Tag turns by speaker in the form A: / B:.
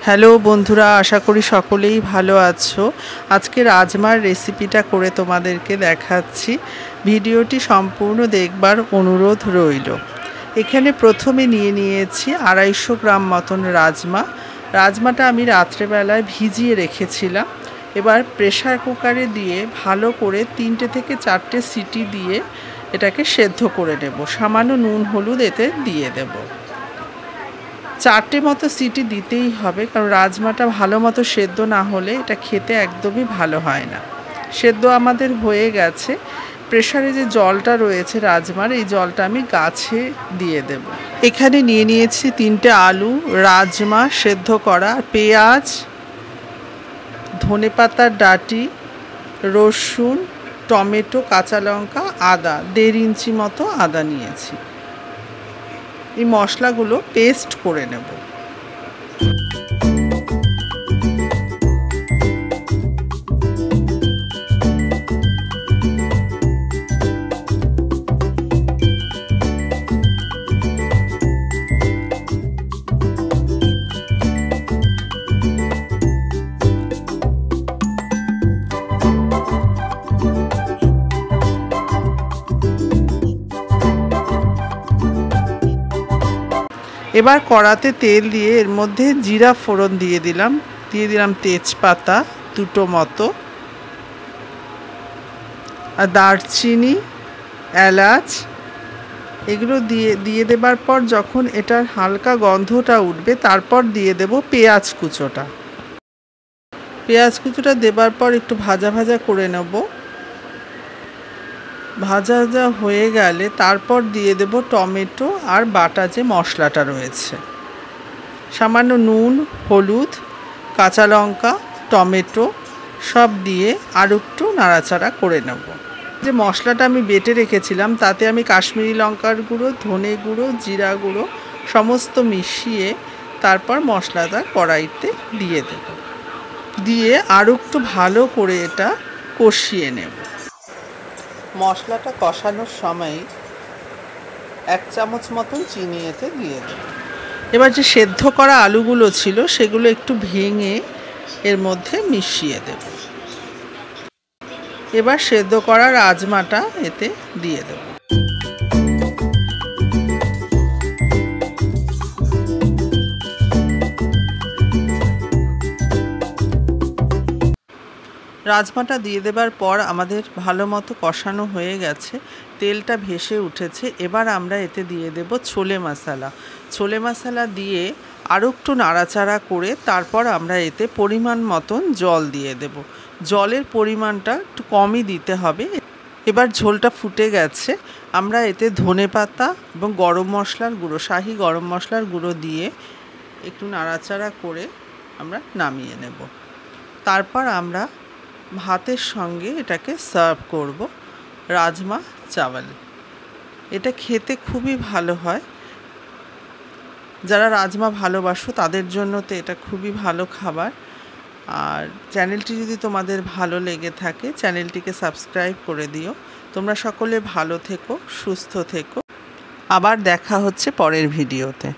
A: Hello বন্ধুরা, আশা করি সকলেই ভালো আছো। আজকে রাজমার রেসিপিটা করে তোমাদেরকে দেখাচ্ছি। ভিডিওটি সম্পূর্ণ দেখবার অনুরোধ রইল। এখানে প্রথমে নিয়েছি 250 গ্রাম মতন রাজমাটা আমি রাত্রেবেলায় ভিজিয়ে রেখেছিলাম। এবার প্রেসার কুকারে দিয়ে ভালো করে 3টে থেকে 4টে সিটি দিয়ে এটাকে সেদ্ধ করে নেব। সামান্য নুন হলুদ এতে দিয়ে দেব। 4টে মতো সিটি দিতেই হবে, কারণ রাজমাটা ভালো মতো সেদ্ধ না হলে এটা খেতে একদমই ভালো হয় না। সেদ্ধ আমাদের হয়ে গেছে। প্রেসারে যে জলটা রয়েছে রাজমার, এই জলটা আমি গাছে দিয়ে দেব। এখানে নিয়েছি 3টে আলু, রাজমা সেদ্ধ করা, পেঁয়াজ, ধনেপাতার ডাঁটি, রসুন, টমেটো, কাঁচা লঙ্কা, আদা, 1.5 ইঞ্চি মতো আদা নিয়েছি। এই মশলাগুলো পেস্ট করে নেব। এবার কড়াতে তেল দিয়ে এর মধ্যে জিরা ফোড়ন দিয়ে দিলাম তেজপাতা 2টো মতো, আর দারচিনি, এলাচ, এগুলো দিয়ে দেবার পর যখন এটার হালকা গন্ধটা উঠবে তারপর দিয়ে দেব পেঁয়াজ কুচোটা দেবার পর একটু ভাজা ভাজা করে নেব। ভাজা হয়ে গেলে তারপর দিয়ে দেব টমেটো আর বাটা যে মশলাটা রয়েছে। সামান্য নুন, হলুদ, কাঁচা লঙ্কা, টমেটো সব দিয়ে আর একটু নাড়াচাড়া করে নেব। যে মশলাটা আমি বেটে রেখেছিলাম তাতে আমি কাশ্মীরি লঙ্কার গুঁড়ো, ধনে গুঁড়ো, জিরা গুঁড়ো সমস্ত মিশিয়ে তারপর মশলাটা কড়াইতে দিয়ে দেব। দিয়ে আর একটু ভালো করে এটা কষিয়ে নেব। মশলাটা কষানোর সময় 1 চামচ মতন চিনি এতে দিয়ে দেব। এবার যে সেদ্ধ করা আলুগুলো ছিল সেগুলো একটু ভেঙে এর মধ্যে মিশিয়ে দেব। এবার সেদ্ধ করা রাজমাটা এতে দিয়ে দেব। রাজমাটা দিয়ে দেবার পর আমাদের ভালো মতো কষানো হয়ে গেছে, তেলটা ভেসে উঠেছে। এবার আমরা এতে দিয়ে দেব ছোলে মশলা দিয়ে আরও একটু নাড়াচাড়া করে তারপর আমরা এতে পরিমাণ মতন জল দিয়ে দেব। জলের পরিমাণটা একটু কমই দিতে হবে। এবার ঝোলটা ফুটে গেছে, আমরা এতে ধনেপাতা এবং গরম মশলার গুঁড়ো, শাহি গরম মশলার গুঁড়ো দিয়ে একটু নাড়াচাড়া করে আমরা নামিয়ে নেব। তারপর আমরা ভাতের সঙ্গে এটাকে সার্ভ করব রাজমা চাওয়াল। এটা খেতে খুবই ভালো হয়। যারা রাজমা ভালোবাসো তাদের জন্য তো এটা খুবই ভালো খাবার। আর চ্যানেলটি যদি তোমাদের ভালো লেগে থাকে চ্যানেলটিকে সাবস্ক্রাইব করে দিও। তোমরা সকলে ভালো থেকো, সুস্থ থেকো। আবার দেখা হচ্ছে পরের ভিডিওতে।